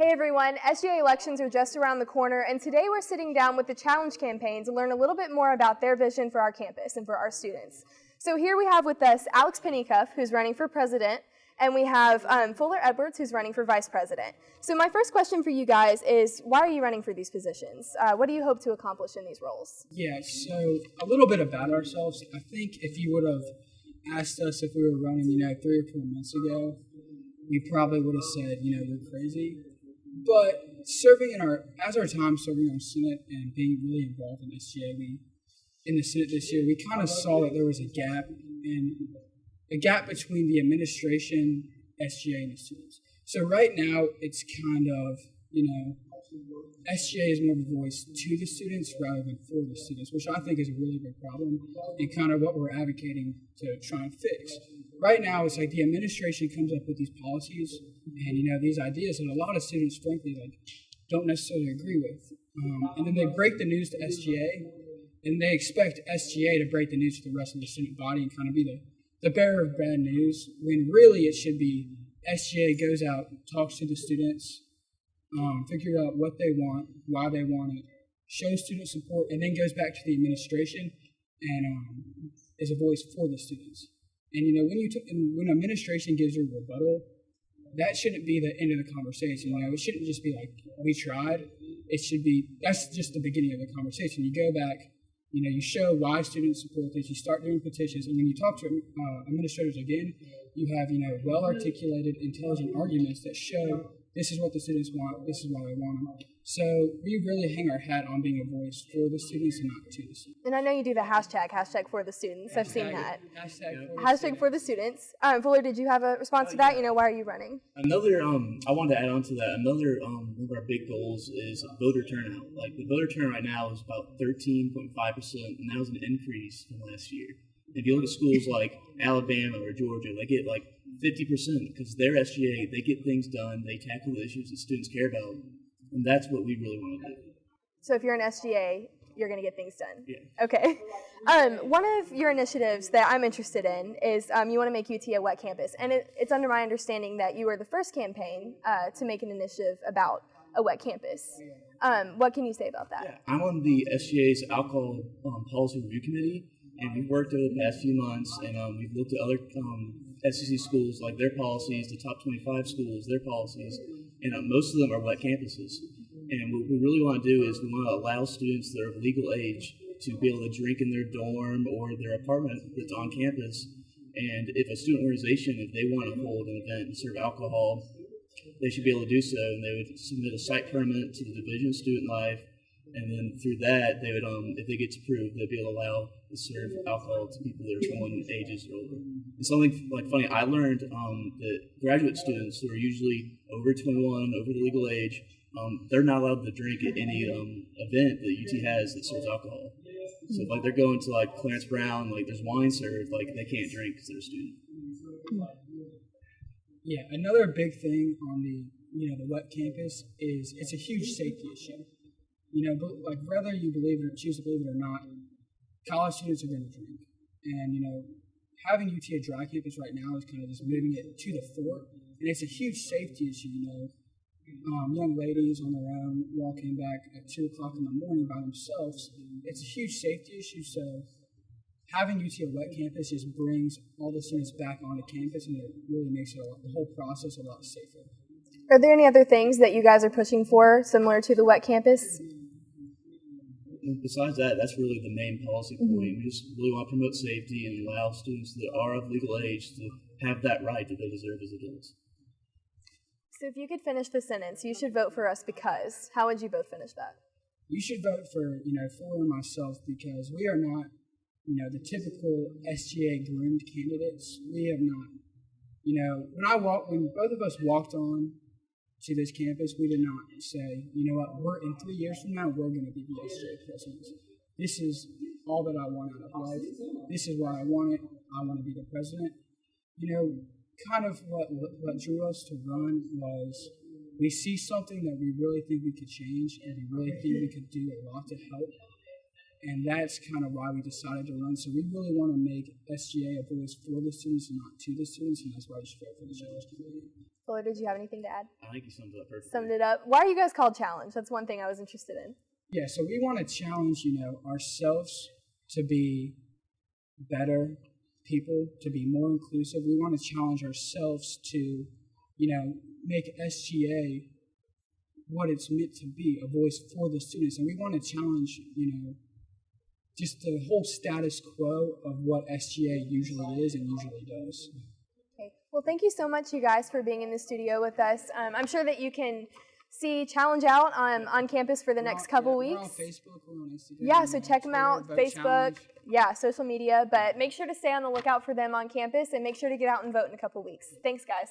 Hey everyone, SGA elections are just around the corner, and today we're sitting down with the Challenge campaign to learn a little bit more about their vision for our campus and for our students. So here we have with us Alex Pennycuff, who's running for president, and we have Fuller Edwards, who's running for vice president. So my first question for you guys is, why are you running for these positions? What do you hope to accomplish in these roles? Yeah, so a little bit about ourselves. I think if you would have asked us if we were running, 3 or 4 months ago, we probably would have said, you're crazy. But as our time serving on Senate and being really involved in SGA, in the Senate this year, we kind of saw that there was a gap between the administration, SGA, and the students. So right now, it's kind of, SGA is more of a voice to the students rather than for the students, which I think is a really big problem and kind of what we're advocating to try and fix. Right now, it's like the administration comes up with these policies and, these ideas that a lot of students, frankly, don't necessarily agree with. And then they break the news to SGA, and they expect SGA to break the news to the rest of the Senate body and kind of be the bearer of bad news, when really it should be SGA goes out, talks to the students, figure out what they want, why they want it, shows student support, and then goes back to the administration and is a voice for the students. And when administration gives you a rebuttal, that shouldn't be the end of the conversation. It shouldn't just be like, we tried. It should be, that's just the beginning of the conversation. You go back, you show why students support this, you start doing petitions, and when you talk to administrators again, you have, well-articulated, intelligent arguments that show this is what the students want, this is why they want them. So we really hang our hat on being a voice for the students and not to the students. And I know you do the hashtag for the students. I've seen that. Hashtag for the students. Fuller, did you have a response to that? Why are you running? Another, I wanted to add on to that. Another one of our big goals is voter turnout. Like the voter turnout right now is about 13.5%, and that was an increase from last year. If you look at schools like Alabama or Georgia, they get like 50% because they're SGA. They get things done. They tackle the issues that students care about. And that's what we really want to do. So if you're an SGA, you're going to get things done? Yeah. Okay. One of your initiatives that I'm interested in is you want to make UT a wet campus. And it's under my understanding that you were the first campaign to make an initiative about a wet campus. What can you say about that? Yeah. I'm on the SGA's Alcohol Policy Review Committee, and we've worked over the past few months, and we've looked at other SEC schools, like their policies, the top 25 schools, their policies, and most of them are wet campuses. And what we really want to do is we want to allow students that are of legal age to be able to drink in their dorm or their apartment that's on campus. And if a student organization, if they want to hold an event and serve alcohol, they should be able to do so. And they would submit a site permit to the Division of Student Life. And then through that, they would, if they get approved, they'd be able to allow to serve alcohol to people that are 21 ages or older. And something funny, I learned that graduate students who are usually over 21, over the legal age, they're not allowed to drink at any event that UT has that serves alcohol. So if they're going to Clarence Brown, there's wine served, they can't drink because they're a student. Yeah, another big thing on the the wet campus is it's a huge safety issue. But whether you believe it or choose to believe it or not, college students are going to drink. And, having UT a dry campus right now is kind of just moving it to the fore. And it's a huge safety issue, young ladies on their own walking back at 2 o'clock in the morning by themselves. It's a huge safety issue. So having UT a wet campus just brings all the students back onto campus, and it really makes the whole process a lot safer. Are there any other things that you guys are pushing for similar to the wet campus? Besides that, that's really the main policy point. We just really want to promote safety and allow students that are of legal age to have that right that they deserve as adults. So if you could finish the sentence, you should vote for us because, how would you both finish that? You should vote for, Fuller and myself because we are not, the typical SGA groomed candidates. We have not. When both of us walked on to this campus, we did not say, we're in 3 years from now, we're going to be the SGA presidents. This is all that I want out of life. This is why I want it. I want to be the president. Kind of what drew us to run was we see something that we really think we could change, and we really think we could do a lot to help. And that's kind of why we decided to run. So we really want to make SGA a voice for the students and not to the students, and that's why we should vote for the challenge committee. Fuller, did you have anything to add? I think you summed it up perfectly. Summed it up. Why are you guys called Challenge? That's one thing I was interested in. Yeah, so we want to challenge, ourselves to be better people, to be more inclusive. We want to challenge ourselves to, make SGA what it's meant to be, a voice for the students. And we want to challenge, just the whole status quo of what SGA usually is and usually does. Okay. Well, thank you so much, you guys, for being in the studio with us. I'm sure that you can see Challenge Out on campus for the next couple weeks. We're on Facebook, we're on Instagram. Yeah, so check them Twitter, out, Vote Facebook, Challenge. yeah, social media. But make sure to stay on the lookout for them on campus and make sure to get out and vote in a couple weeks. Thanks, guys.